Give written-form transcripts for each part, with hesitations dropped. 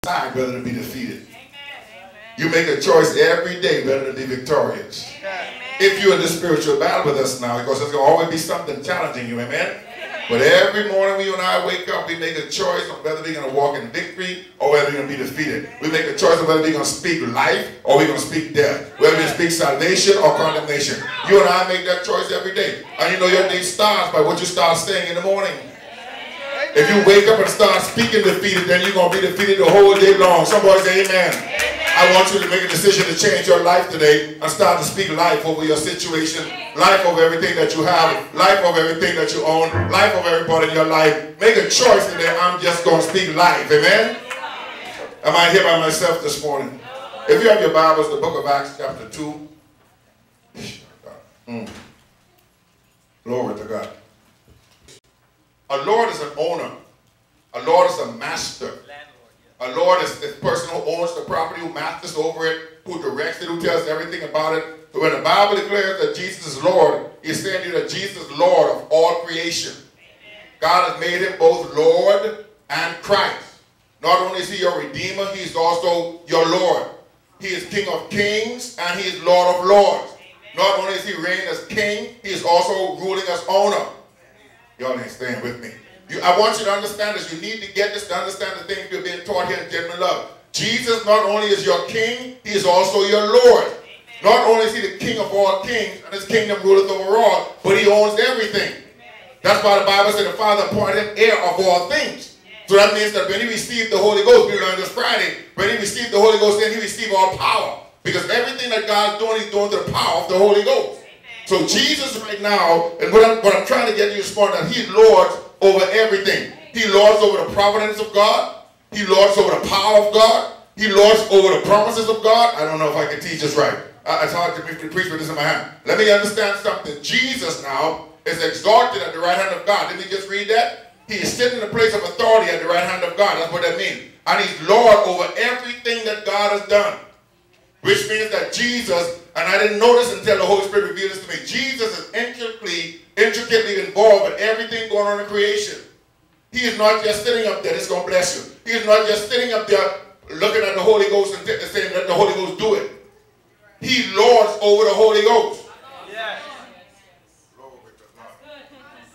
decide better to be defeated. You make a choice every day better to be victorious. If you're in the spiritual battle with us now, because there's going to always be something challenging you, amen? But every morning when you and I wake up, we make a choice on whether we're going to walk in victory or whether we're going to be defeated. We make a choice on whether we're going to speak life or we're going to speak death. Whether we're going to speak salvation or condemnation. You and I make that choice every day. And you know your day starts by what you start saying in the morning. If you wake up and start speaking defeated, then you're going to be defeated the whole day long. Somebody say amen. I want you to make a decision to change your life today and start to speak life over your situation, life over everything that you have, life over everything that you own, life over everybody in your life. Make a choice today. I'm just going to speak life. Amen? Am I here by myself this morning? If you have your Bibles, the book of Acts chapter 2. Glory to God. A Lord is an owner. A Lord is a master. A Lord is the person who owns the property, who masters over it, who directs it, who tells everything about it. So when the Bible declares that Jesus is Lord, he's saying to you that Jesus is Lord of all creation. God has made him both Lord and Christ. Not only is he your Redeemer, he is also your Lord. He is King of kings and he is Lord of lords. Not only is he reigning as king, he is also ruling as owner. Y'all ain't staying with me. I want you to understand this. You need to get this to understand the things you're being taught here in Genuine Love. Jesus not only is your king, he is also your Lord. Not only is he the king of all kings, and his kingdom ruleth over all, but he owns everything. That's why the Bible said the Father appointed him heir of all things. So that means that when he received the Holy Ghost, we learned this Friday, when he received the Holy Ghost, then he received all power. Because everything that God's doing, he's doing through the power of the Holy Ghost. So Jesus right now, and what I'm trying to get you this morning, that he lords over everything. He lords over the providence of God. He lords over the power of God. He lords over the promises of God. I don't know if I can teach this right. It's hard to preach with this in my hand. Let me understand something. Jesus now is exalted at the right hand of God. Didn't we just read that? He is sitting in a place of authority at the right hand of God. That's what that means. And he's Lord over everything that God has done. Which means that Jesus, and I didn't notice until the Holy Spirit revealed this to me, Jesus is intricately involved in everything going on in creation. He is not just sitting up there, it's going to bless you. He is not just sitting up there looking at the Holy Ghost and saying, let the Holy Ghost do it. He lords over the Holy Ghost. Yes.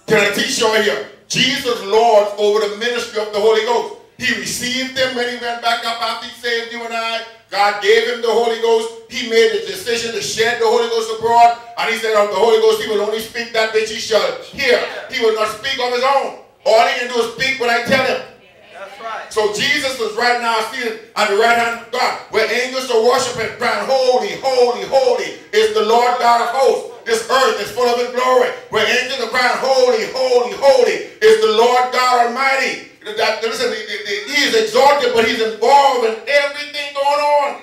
Can I teach you right here? Jesus lords over the ministry of the Holy Ghost. He received him when he went back up after he saved you and I. God gave him the Holy Ghost. He made the decision to shed the Holy Ghost abroad. And he said of the Holy Ghost, he will only speak that which he shall hear. He will not speak of his own. All he can do is speak what I tell him. That's right. So Jesus is right now seated at the right hand of God, where angels are worshiping, crying, holy, holy, holy is the Lord God of hosts. This earth is full of his glory. Where angels are crying, holy, holy, holy is the Lord God Almighty. Listen, he is exalted, but he's involved in everything going on.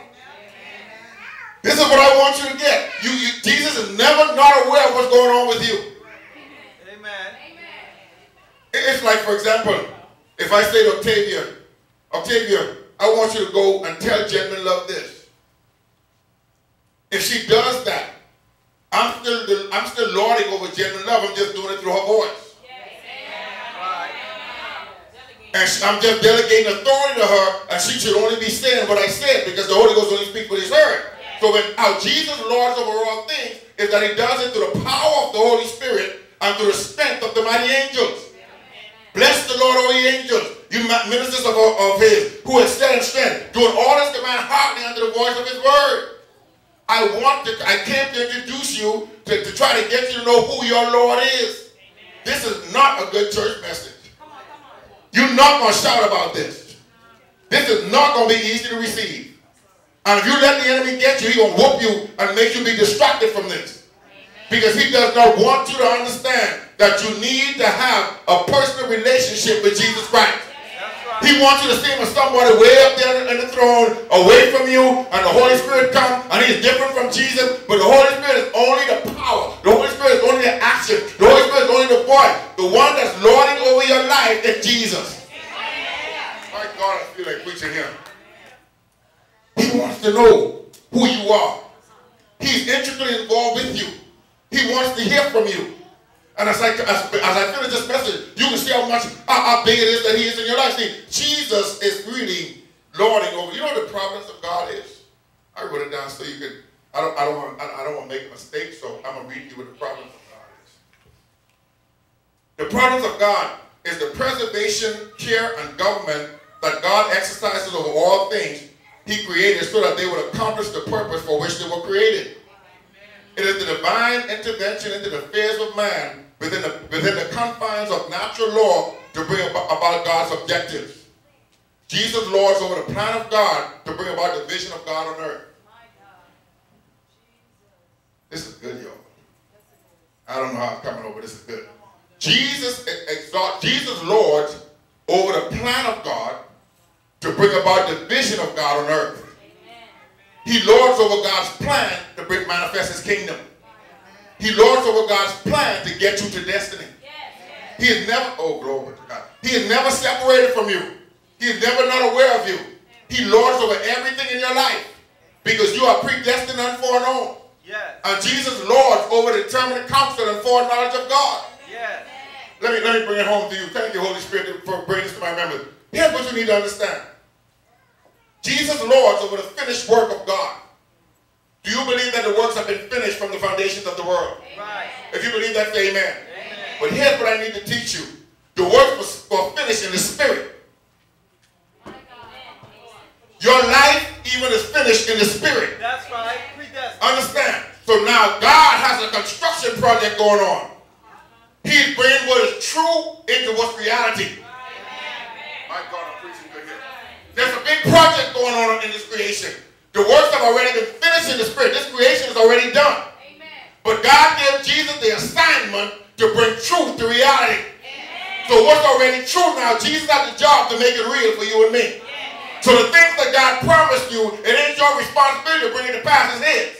This is what I want you to get. Jesus is never not aware of what's going on with you. Amen. It's like, for example, if I say to Octavia, I want you to go and tell Genuine Love this. If she does that, I'm still lording over Genuine Love. I'm just doing it through her voice. And I'm just delegating authority to her, and she should only be saying what I said, because the Holy Ghost only speaks what he's heard. So when how Jesus lords over all things is that he does it through the power of the Holy Spirit and through the strength of the mighty angels. Bless the Lord, O ye angels, you ministers of his, who excel in strength, doing all this command heartily under the voice of his word. I came to introduce you to try to get you to know who your Lord is. This is not a good church message. You're not going to shout about this. This is not going to be easy to receive. And if you let the enemy get you, he's going to whoop you and make you be distracted from this. Because he does not want you to understand that you need to have a personal relationship with Jesus Christ. He wants you to see him as somebody way up there in the throne, away from you, and the Holy Spirit comes, and he's different from Jesus, but the Holy Spirit is only the power. The Holy Spirit is only the action. The Holy Spirit is only the voice. The one that's lording over your life is Jesus. My God, I feel like preaching here. He wants to know who you are. He's intricately involved with you. He wants to hear from you. And as I finish this message, you can see how big it is that he is in your life. See, Jesus is really lording over. You know what the providence of God is? I wrote it down so you could. I don't want to make a mistake, so I'm going to read you what the providence of God is. The providence of God is the preservation, care, and government that God exercises over all things he created so that they would accomplish the purpose for which they were created. It is the divine intervention into the affairs of man within the confines of natural law to bring about God's objectives. Jesus lords over the plan of God to bring about the vision of God on earth. This is good, y'all. I don't know how I'm coming over. This is good. Jesus lords over the plan of God to bring about the vision of God on earth. He lords over God's plan to manifest his kingdom. He lords over God's plan to get you to destiny. He is never, oh glory to God. He is never separated from you. He is never not aware of you. He lords over everything in your life because you are predestined and foreknown. Yes. And Jesus lords over the determinate counsel and foreknowledge of God. Yes. Let me bring it home to you. Thank you, Holy Spirit, for bringing this to my memory. Here's what you need to understand. Jesus lords over the finished work of God. Do you believe that the works have been finished from the foundations of the world? Right. If you believe that, say amen. Amen. But here's what I need to teach you. The works were finished in the spirit. Your life even is finished in the spirit. That's right. Understand? So now God has a construction project going on. He's bringing what is true into what's reality. My God, I'm preaching good here. There's a big project going on in this creation. The works have already been finished in the spirit. This creation is already done. But God gave Jesus the assignment to bring truth to reality. So what's already true now, Jesus has the job to make it real for you and me. So the things that God promised you, it ain't your responsibility to bring it to pass, it's his.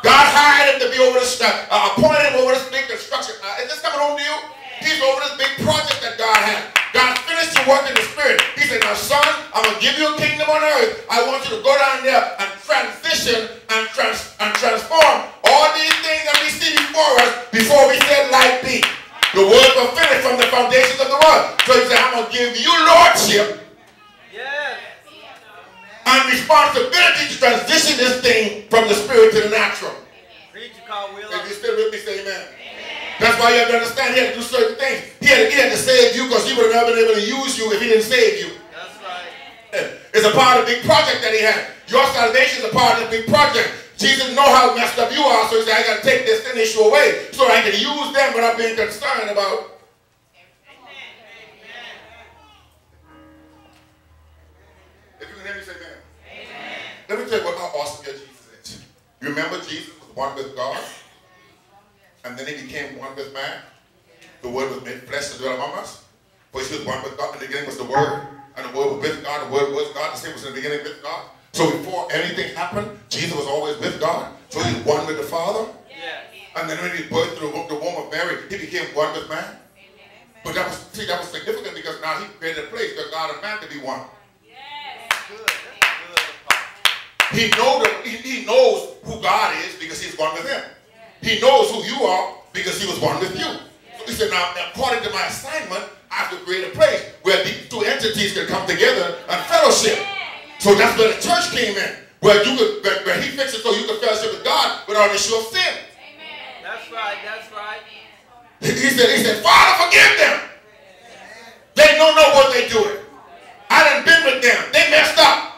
God hired him to be over this, appointed him over this big construction. Is this coming home to you? He's over this big project that God had. God finished the work in the spirit. He said, now son, I'm going to give you a kingdom on earth. I want you to go down there and transition and transform all these things that we see before us before we said light be. The word was finished from the foundations of the world. So he said, I'm going to give you lordship and responsibility to transition this thing from the spirit to the natural. If you're still with me, say amen. That's why you have to understand he had to do certain things. He had to save you because he would have never been able to use you if he didn't save you. That's right. It's a part of the big project that he had. Your salvation is a part of the big project. Jesus knows how messed up you are, so he said, I got to take this sin issue away so I can use them without being concerned about. If you can hear me, say amen. Amen. Let me tell you how awesome your Jesus is. You remember Jesus was one with God, and then he became one with man. The word was made flesh to dwell among us. For he was one with God, in the beginning was the word, and the word was with God, the word was God, the same was in the beginning with God. So before anything happened, Jesus was always with God. So he's one with the Father. Yes. And then when he birthed through the womb of Mary, he became one with man. But that was significant because now he created a place for God and man to be one. Yes. He knows who God is because he's one with him. He knows who you are because he was one with you. So he said, now according to my assignment, I have to create a place where these two entities can come together and fellowship. So that's where the church came in, where he fixed it so you could fellowship with God without an issue of sin. Amen. That's right, that's right. He said, Father, forgive them. They don't know what they're doing. I done been with them. They messed up.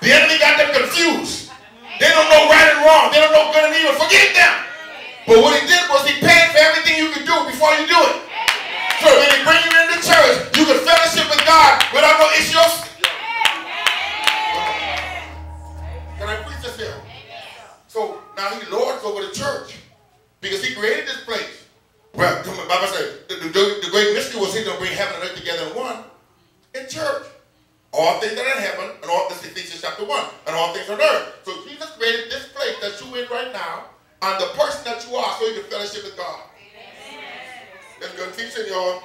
The enemy got them confused. They don't know right and wrong. They don't know good and evil. Forgive them. But what he did was he paid for everything you could do before you do it. So when he bring you into church, you can fellowship with God without no issues. Can I preach this here? So now he lords over the church because he created this place. Well, the Bible says the great mystery was he's going to bring heaven and earth together in one in church. All things that are in heaven and all this Ephesians chapter 1 and all things on earth. So Jesus created this place that you're in right now and the person that you are so you can fellowship with God. That's good teaching, y'all.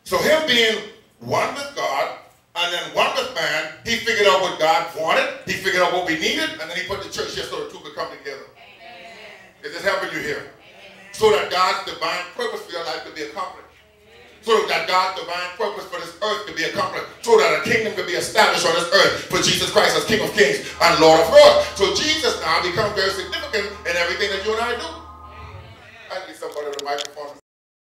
So him being one with God and then one with man, he figured out what God wanted, he figured out what we needed, and then he put the church here so the two could come together. Is this helping you here? So that God's divine purpose for your life could be accomplished. So that God's divine purpose for this earth to be accomplished, so that a kingdom could be established on this earth for Jesus Christ as King of Kings and Lord of Lords. So Jesus now becomes very significant in everything that you and I do. I need somebody with a microphone.